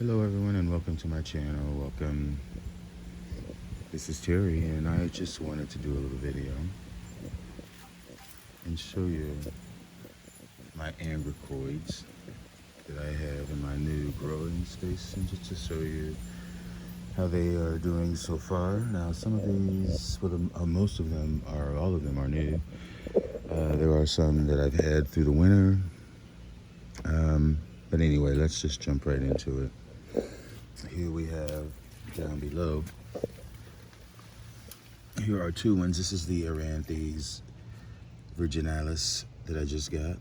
Hello everyone and welcome to my channel. Welcome. This is Terry and I just wanted to do a little video and show you my Angraecoids that I have in my new growing space, and just to show you how they are doing so far. Now some of these, most of them are, all of them are new. There are some that I've had through the winter. But anyway, let's just jump right into it. Here we have, down below, here are two ones. This is the Arandy Virginalis that I just got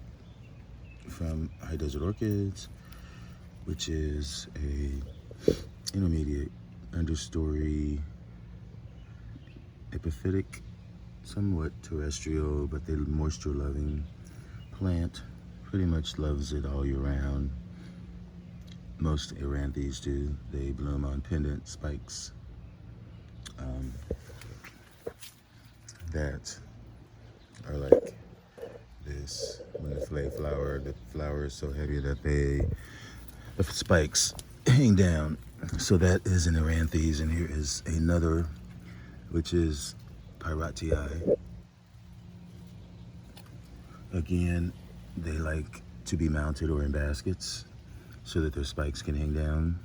from High Desert Orchids, which is a intermediate understory epiphytic, somewhat terrestrial, but they're moisture loving plant. Pretty much loves it all year round. Most Arandys do. They bloom on pendant spikes that are like this. When they flower, the flower is so heavy that the spikes hang down. So that is an Aranthes, and here is another, which is Pyratii. Again, they like to be mounted or in baskets so that their spikes can hang down.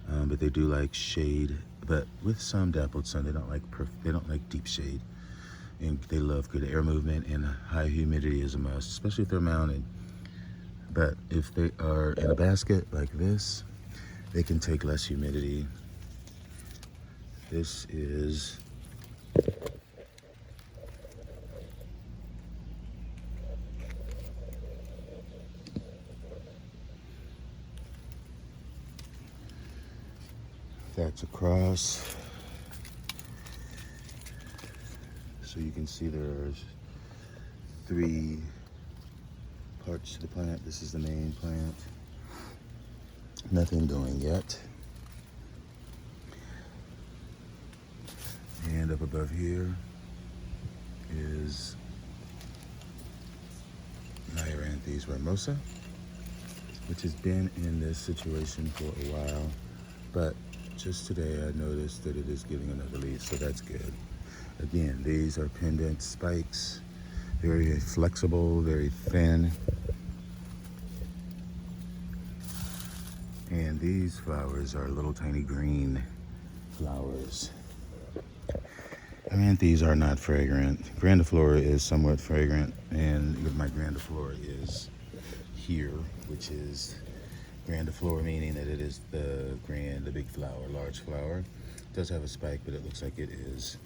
But they do like shade, but with some dappled sun. They don't like deep shade, and they love good air movement, and high humidity is a must, especially if they're mounted. But if they are in a basket like this, they can take less humidity. This is that's across. So you can see there's three parts to the plant. This is the main plant. Nothing doing yet. And up above here is my Aranthes ramosa, which has been in this situation for a while, but just today I noticed that it is giving another leaf, so that's good. Again, these are pendant spikes, very flexible, very thin. And these flowers are little tiny green flowers. Aranthes are not fragrant. Grandiflora is somewhat fragrant, and my grandiflora is here, which is grandiflora, meaning that it is the big flower, large flower. It does have a spike, but it looks like it is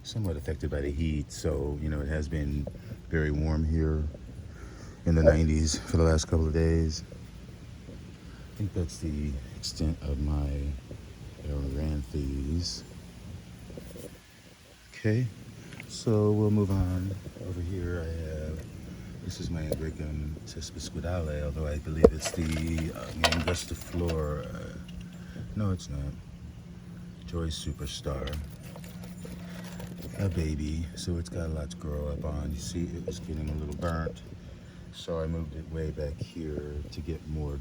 somewhat affected by the heat. So, you know, it has been very warm here in the 90s for the last couple of days. I think that's the extent of my Aranthes. Okay, so we'll move on. Over here I have, this is my Engracum Casiolaris, although I believe it's the Angustiflora. No, it's not. Joy Superstar. A baby, so it's got a lot to grow up on. You see, it was getting a little burnt, so I moved it way back here to get more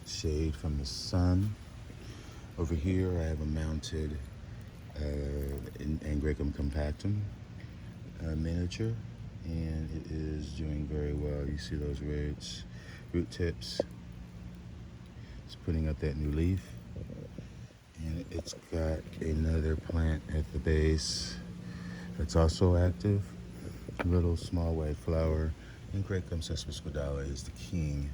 shade from the sun. Over here I have a mounted Engracum compactum miniature, and it is doing very well. You see those root tips. It's putting up that new leaf, and it's got another plant at the base that's also active. A little small white flower. Engracum Casiolaris is the king.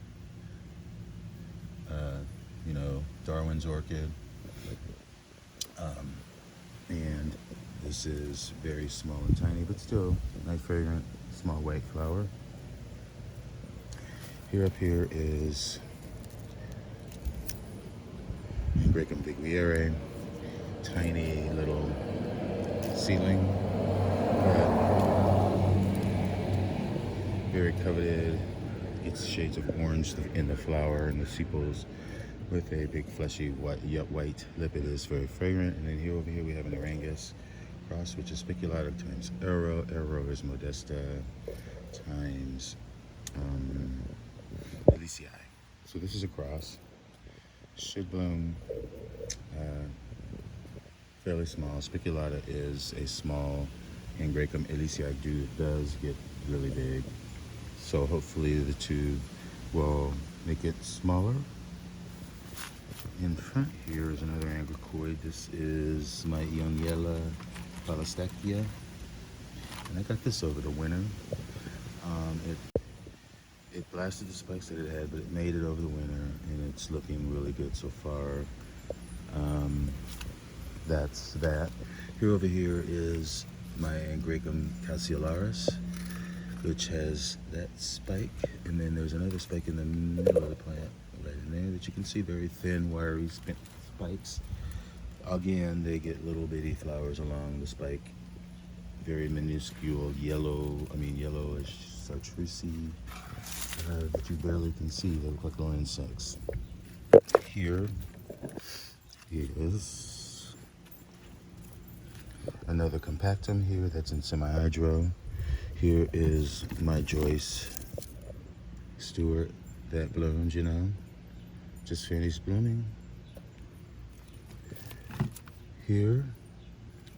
You know, Darwin's orchid. And this is very small and tiny, but still nice, fragrant, small white flower. Up here is Engracum viguiere, tiny little seedling, very coveted. It's shades of orange in the flower and the sepals, with a big fleshy white lip. It is very fragrant. And then over here we have an Arangus cross, which is spiculata times Arrow. Arrow is Modesta times Delicii. So this is a cross. Should bloom fairly small. Spiculata is a small Engracum Casiolaris does get really big. So hopefully the tube will make it smaller. In front here is another Angraecoid. This is my Yella Palestica. And I got this over the winter. It blasted the spikes that it had, but it made it over the winter, and it's looking really good so far. That's that. Over here is my Engracum Casiolaris, which has that spike, and then there's another spike in the middle of the plant, right in there, that you can see, very thin, wiry spikes. Again, they get little bitty flowers along the spike, very minuscule, yellowish, chartreusey, that you barely can see. They look like little insects. Here is another compactum here that's in semi-hydro. Here is my Joyce Stewart that blooms, you know, just finished blooming. Here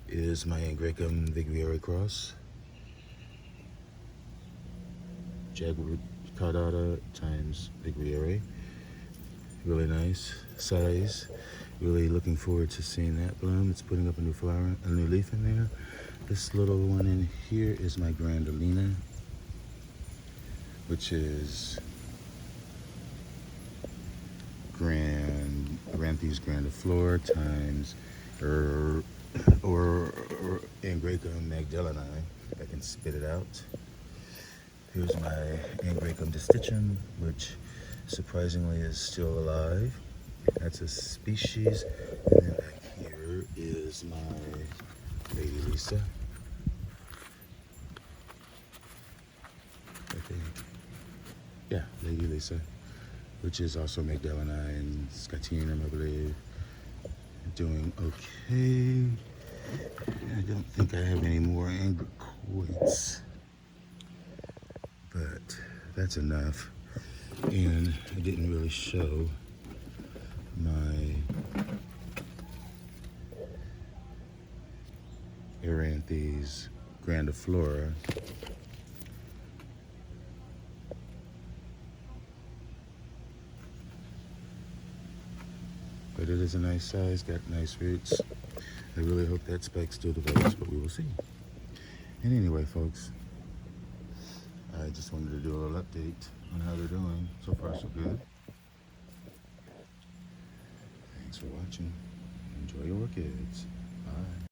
is my Engracum Vigvieri cross, Jaguar Cardata times Vigvieri. Really nice size. Really looking forward to seeing that bloom. It's putting up a new flower, a new leaf in there. This little one in here is my Grandolina, which is Arandy's grandiflora times or Engracum magdaleni, if I can spit it out. Here's my Engracum distichum, which surprisingly is still alive. That's a species. And then back here is my Lady Lisa. I think. Yeah, Lady Lisa, which is also magdaleni and scatinum, I believe. Doing okay. I don't think I have any more Angraecoids, but that's enough. And I didn't really show my Arandy's grandiflora. But it is a nice size, got nice roots. I really hope that spike still develops, but we will see. And anyway, folks, I just wanted to do a little update on how they're doing. So far, so good. Thanks for watching. Enjoy your orchids. Bye.